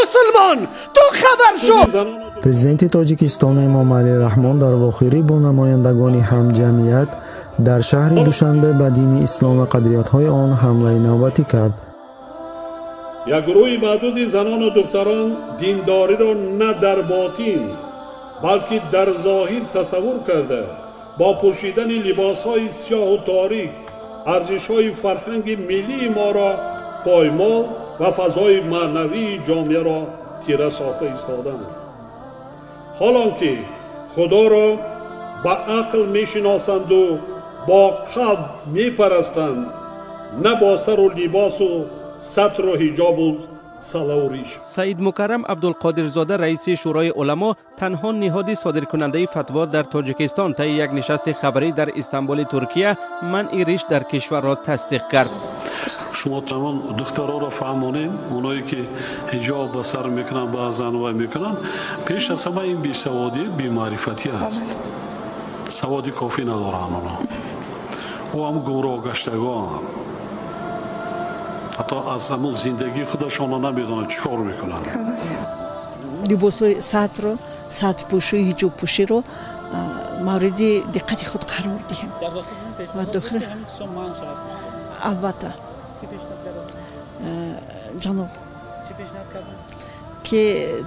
مسلمان تو خبر شو. президенти тоҷикистон эмомалӣ раҳмон дар вохӯрӣ бо намояндагони ҳамҷамъият дар шаҳри душанбе ба дини ислом ва қадриятҳои он ҳамлаи навбатӣ кард. як гурӯҳи маъдуди занону духтарон диндориро на дар ботин балки дар зоҳир тасаввур карда бо пӯшидани либосҳои сиёҳу торик арзишҳои фарҳанги миллии моро поймол ва фазои маънавии ҷомеаро тира сохта истоданд. ҳолон ки худоро ба ақл мешиносанду бо қалб мепарастанд, на бо сару либосу сатру ҳиҷобу салавриш. саид мукаррам абдулқодирзода раиси шӯрои уламо танҳо ниҳоди содиркунандаи фатво дар тоҷикистон таи як нишасти хабарӣ дар истанбули туркия манъи риш дар кишварро тасдиқ кард. шумо тамом духтароро фаҳмонем, оное ки ҳиҷоб ба сар мекунанд, баъзан вай мекунанд, пеш аз ҳама ин бисаводӣ бимаърифатӣ аст. саводи кофӣ надоранд онҳо. ӯ ҳам гумроҳ гаштагонанд. ҳатто аз ҳамон зиндагии худашонро намедонанд чӣ кор мекунанд. либосҳои сатро, сатпӯшии ҳиҷобпӯширо мавриди диққати худ қарор диҳем. ва дохил албатта ҷаноб ки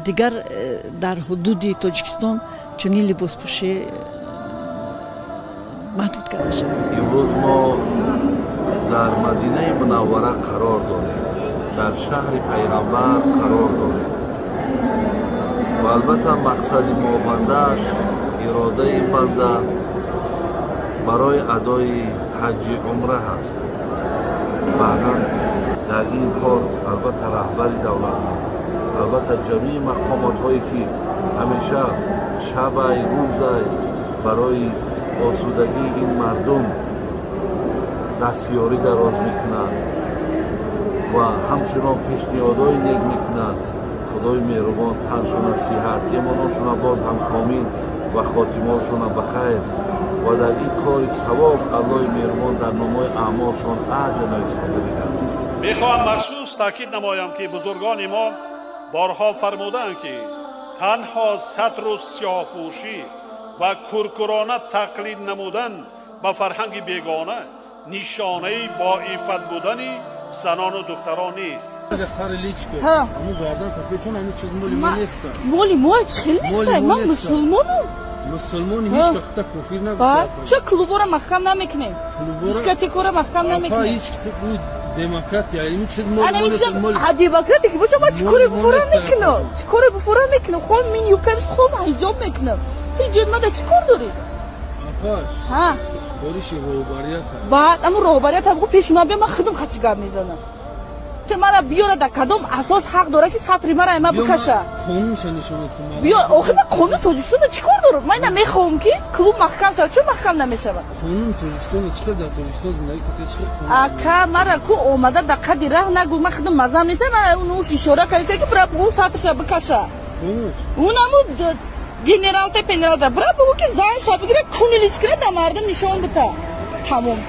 дигар дар ҳудуди тоҷикистон чунин либоспӯшӣ маҳдуд карда шавад. имрӯз мо дар мадинаи мунаввара қарор дорем, дар шаҳри пайғамбар қарор дорем ва албатта мақсади мо бандааш иродаи банда барои адои ҳаҷи умра ҳаст. баъдан дар ин кор албатта раҳбари давлат, албатта ҷамии мақомотҳое ки ҳамеша шабай рӯзай барои осудагии ин мардум дастёрӣ дароз мекунанд ва ҳамчунон пешниҳодҳои нек мекунанд. худои меҳрубон таншона сиҳат, имоношона боз ҳам комил ва хотимаошона ба хайр ва дар ин кори савоб аллоҳи меҳрубон дар номои аъмолшон аҷр нависонда бидиҳад. мехоҳам махсус таъкид намоям ки бузургони мо борҳо фармуданд ки танҳо сатру сиёҳпӯшӣ ва куркурона тақлид намудан ба фарҳанги бегона нишонаи боифат будани занону духтарон нест. моли мо чихел нестай, ман мусулмонам. мусулмони ҳеҷ вақта кофир набуд. чо клубора маҳкам намекунем, дискотекора маҳкам намекунем. демократия ин чиз демократия ки боша ман чӣ коре бифора мекунам, чӣ коре бифора мекунам, хом мин юбкамиш хом ҳиҷоб мекунам. ту ҷои мада чӣ кор дорӣ? ҳа бориши роҳбарият баъд аммо роҳбарият ҳам пеши ман бия ман худам хачи гап мезанам. те мара биёра дар кадом асос ҳақ дора ки сатри мара ма бикаша. қонунша нишона кунад. биё охир ман қонуни тоҷикистонда чӣ кор дорам? ман намехоҳам ки клуб маҳкам шавад. чӯ маҳкам намешавад? қонуни тоҷикистон чиқадр дар тоҷикистон зиндагӣ касе чиқадр қонун. ака мара ку омада дар қади раҳ нагӯ ман худам мазам неста. ман нуш ишора кардиса ки бра бу сатрша бикаша. унаму генералта пенералта бра бу ки зан ша бигира кунилич кира да мардум нишон бита. тамом.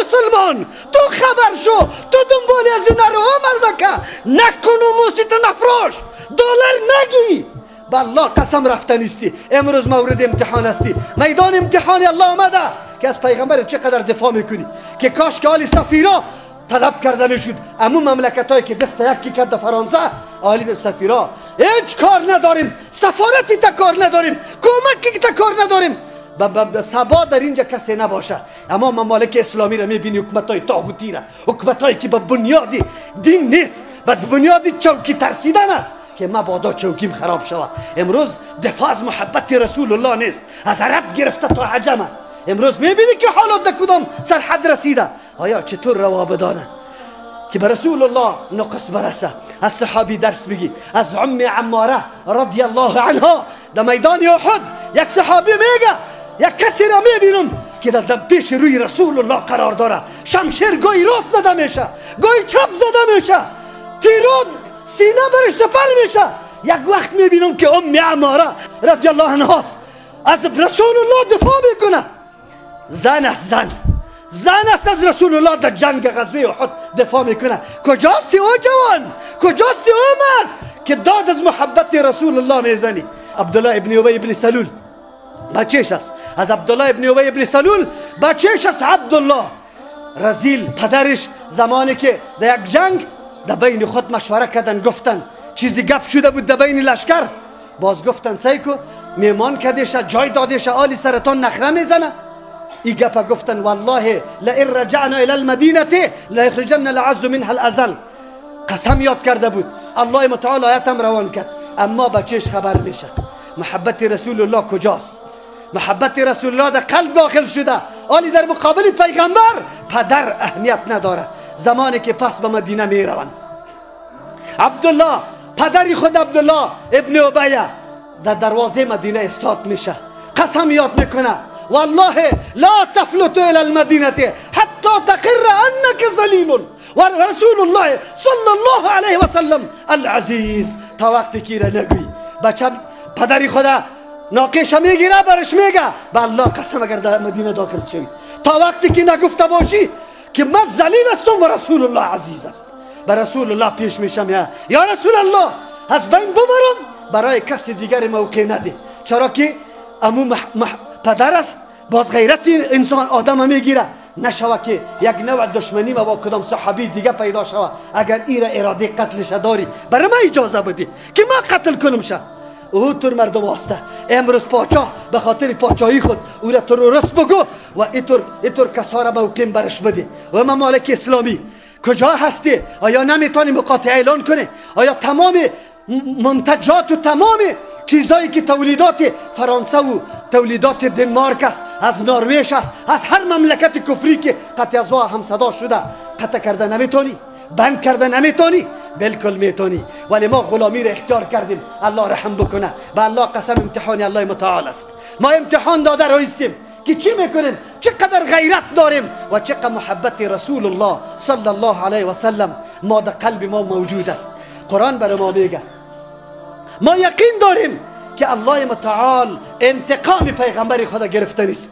مسلمان تو خبر شو، تو دنبالی از اون نرو مردکه نکنو موسیت نفروش دلار نگی بالله قسم رفتنیستی. امروز مورد امتحان استی، میدان امتحانی الله آمده که از پیغمبر چقدر دفاع میکنی که کاش که آلی سفیرا طلب کرده میشد. اما مملکت هایی که دست یکی کرده فرانسه آلی سفیرا هیچ کار نداریم، سفارتی تا کار نداریم، کمکی تا کار نداریم. سبا در اینجا کسی نباشه. اما ممالک اسلامی را میبینی حکومتای طاغوتی را، حکومتایی که به بنیادی دین نیست، به بنیادی چوکی ترسیدن است که مبادا چوکیم خراب شود. امروز دفاع از محبت رسول الله نیست، از عرب گرفته تا عجمه. امروز میبینی که حالات در کدام سرحد رسیده. آیا چطور روا بدانه که به رسول الله نقص برسه؟ از صحابی درس بگی، از عماره رضی الله عنها در میدان احد یک صحابی میگه یک کسی را میبینم که در پیش روی رسول الله قرار داره، شمشیر گوی راست زده میشه، گوی چپ زده میشه، تیرود سینه برش سپر میشه. یک وقت میبینم که عماره رضی الله عنهاست از رسول الله دفاع میکنه. زن است، زن است از رسول الله در جنگ غزوه احد دفاع میکنه. کجاستی او جوان؟ کجاستی او مرد که داد از محبت رسول الله میزنی؟ عبدالله ابن ابی ابن سلول بچهش است. از عبدالله ابن ابی ابن سلول بچهش است عبدالله رزیل. پدرش زمانی که در یک جنگ در بین خود مشوره کردن، گفتن چیزی گپ شده بود در بین لشکر، باز گفتن سیکو میمان کدیش جای دادیش آلی سرطان نخره میزنه. ای گپا گفتن والله لئن رجعنا الى المدینه لیخرجن العز منها الاذل. قسم یاد کرده بود. الله متعال آیتم روان کرد. اما بچهش خبر میشه محبت رسول الله کجاست. محبت رسول الله در قلب داخل شده، آلی در مقابل پیغمبر پدر اهمیت نداره. زمانی که پس به مدینه میروند، عبدالله پدری خود عبدالله ابن ابی در دروازه مدینه استاد میشه، قسم یاد میکنه والله لا تفلت الى المدینه حتی تقر انك ظلیم و رسول الله صلی الله علیه و سلم العزیز. تا وقتی که را نگوی بچه پدری خدا ناقش میگیره برش میگه به الله قسم اگر در مدینه داخل شوی، تا وقتی که نگفته باشی که من ذلیل هستم و رسول الله عزیز است. به رسول الله پیش میشم یا رسول الله از بین ببرم، برای کسی دیگر موقع نده، چرا که امو پدر است. باز غیرت انسان آدم میگیره، نشوه که یک نوع دشمنی با کدام صحابی دیگه پیدا شوه. اگر ایره اراده قتلش داری برای من اجازه بدی که من قتل کنم شه. او تر مردم واسطه امروز پاچاه به خاطر پاچاهی خود او را تروریست بگو و اینطور کسا را موقع برش بده. و ممالک اسلامی کجا هستی؟ آیا نمیتونی مقاطعه اعلان کنه؟ آیا تمام منتجات و تمام چیزایی که تولیدات فرانسه و تولیدات دنمارک است، از نروژ است، از هر مملکت کفری که قطع از واه هم صدا شده قطع کرده نمیتونی؟ بند کرده نمیتونی؟ بالکل میتونی، ولی ما غلامی را اختیار کردیم. الله رحم بکنه. به الله قسم امتحان الله متعال است. ما امتحان داده رایستیم که چی میکنیم، چقدر غیرت داریم و چقدر محبت رسول الله صلی الله علیه و سلم ما در قلب ما موجود است. قرآن برای ما میگه، ما یقین داریم که الله متعال انتقام پیغمبر خدا گرفته نیست.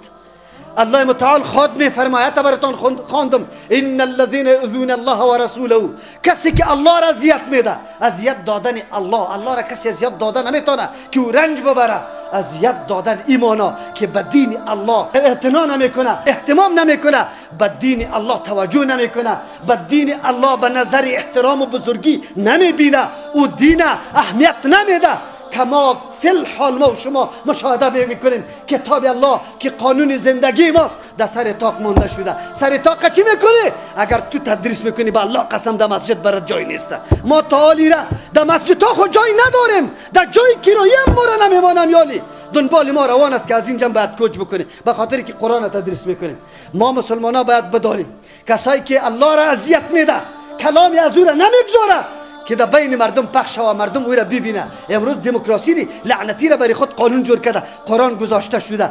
الله متعال خود میفرماید، براتون خواندم، ان الذين يؤذون الله ورسوله، کسی که الله را اذیت میده. اذیت دادن الله را کسی اذیت دادن نمیتونه که او رنج ببره. اذیت دادن ایمانا که به دین الله اعتنا نمیکنه، اهتمام نمیکنه، به دین الله توجه نمیکنه، به دین الله به نظر احترام و بزرگی نمیبینه، او دین اهمیت نمیده. کما فی الحال ما و شما مشاهده میکنیم کتاب الله که قانون زندگی ماست در سر طاق مانده شده. سر طاق چی میکنی؟ اگر تو تدریس میکنی به الله قسم در مسجد برات جای نیست. ما تعالی را در مسجد ها خود جای نداریم، در جای کرایه ما را نمیمانم. یالی دنبال ما روان است که از این جنب باید کوچ بکنیم به خاطر که قرآن تدریس میکنیم. ما مسلمان ها باید بدانیم کسایی که الله را اذیت میده، کلامی از او را نمیگذاره که در بین مردم پخش و مردم او را ببینه. امروز دموکراسی لعنتی را برای خود قانون جور کرده، قرآن گذاشته شده،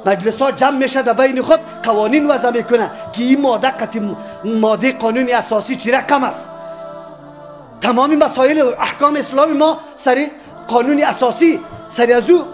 مجلس ها جمع میشه در بین خود قوانین وضع میکنه که این ماده قانون اساسی چی رقم است. تمامی مسائل و احکام اسلامی ما سری قانون اساسی سری از او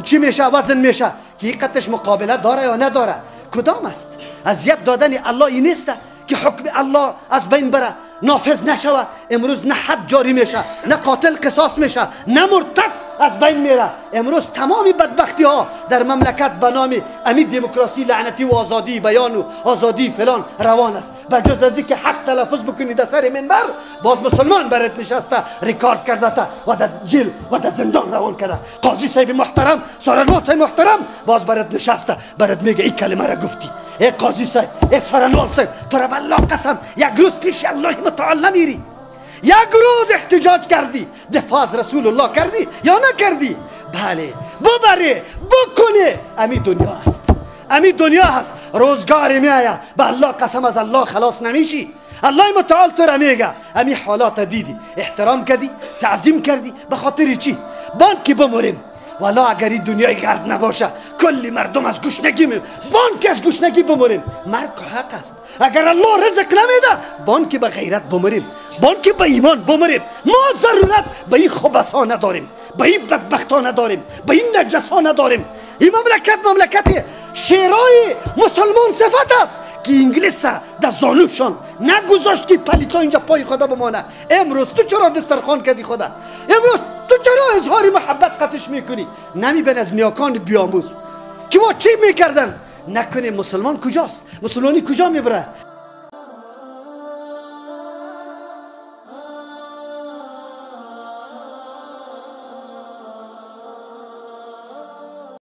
چی میشه وزن میشه که حقیقتش مقابله داره یا نداره. کدام است؟ اذیت دادن الله این نیست که حکم الله از بین بره، نافذ نشوه. امروز نه حد جاری میشه، نه قاتل قصاص میشه، نه مرتد از بین میره. امروز تمامی بدبختی ها در مملکت به نام امی دموکراسی لعنتی و آزادی بیان و آزادی فلان روان است. به جز از اینکه حق تلفظ بکنی در سر منبر، باز مسلمان برات نشسته ریکارد کرده تا و در جیل و در زندان روان کرده. قاضی صاحب محترم، سارنوال صاحب محترم باز برات نشسته، برات میگه این کلمه را گفتی. ای قاضی صاحب، ای سارنوال صاحب، تو را بالله قسم یک روز پیش الله متعال نمیری؟ یک روز احتجاج کردی، دفاع از رسول الله کردی یا نکردی؟ بله، ببری بکنی. امی دنیا است، امی دنیا هست. روزگاری میآید به الله قسم از الله خلاص نمیشی. الله متعال تو را میگه امی حالات دیدی، احترام کردی، تعظیم کردی، به خاطر چی؟ بانکی بموریم. والا اگر این دنیای غرب نباشه کلی مردم از گشنگی بانک از گشنگی بموریم. مرگ حق است. اگر الله رزق نمیده بانک به غیرت بموریم، بانک به ایمان بموریم. ما ضرورت به این خبث ها نداریم، به این بدبختا نداریم، به این نجسا نداریم. این مملکت شیرای مسلمان صفت است که انگلیس در زانوشان نگذاشت که پلیتا اینجا پای خدا بمانه. امروز تو چرا دسترخوان کردی خدا؟ امروز تو چرا اظهار محبت قطعش میکنی؟ نمیبین از نیاکان بیاموز که با چی میکردن؟ نکنه مسلمان کجاست؟ مسلمانی کجا میبره؟